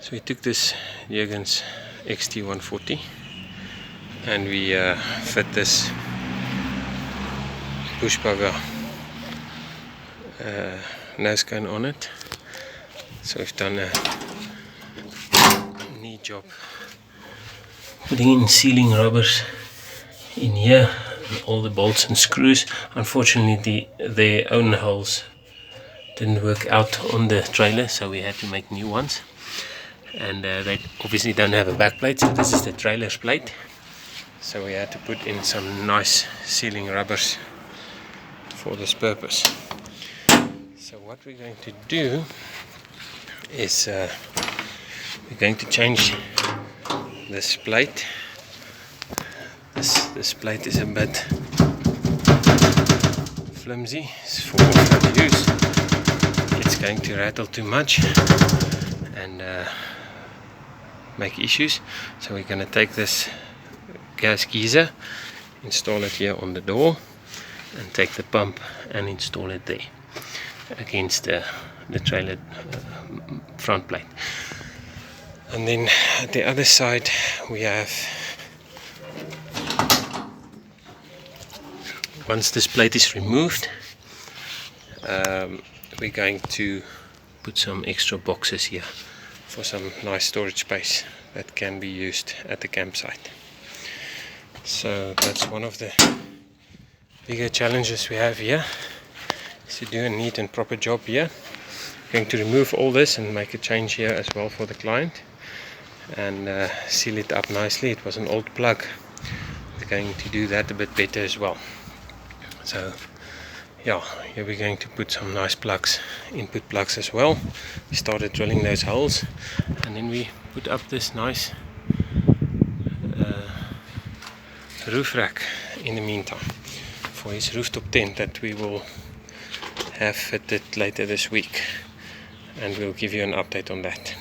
So we took this Jurgens XT140 and we fit this push bugger nose cone on it. So we've done a neat job putting in sealing rubbers in here, and all the bolts and screws. Unfortunately their own holes didn't work out on the trailer, so we had to make new ones, and they obviously don't have a back plate, so this is the trailer's plate. So we had to put in some nice sealing rubbers for this purpose. So what we're going to do is we're going to change this plate. This plate is a bit flimsy, it's for off-road use. It's going to rattle too much and make issues. So we're going to take this gas geyser, install it here on the door, and take the pump and install it there against the trailer front plate. And then at the other side we have, once this plate is removed, we're going to put some extra boxes here for some nice storage space that can be used at the campsite. So that's one of the bigger challenges we have here, is to do a neat and proper job here. I'm going to remove all this and make a change here as well for the client, and seal it up nicely. It was an old plug. We're going to do that a bit better as well. So yeah, here we're going to put some nice plugs, input plugs as well. We started drilling those holes, and then we put up this nice roof rack in the meantime for his rooftop tent that we will have fitted later this week, and we'll give you an update on that.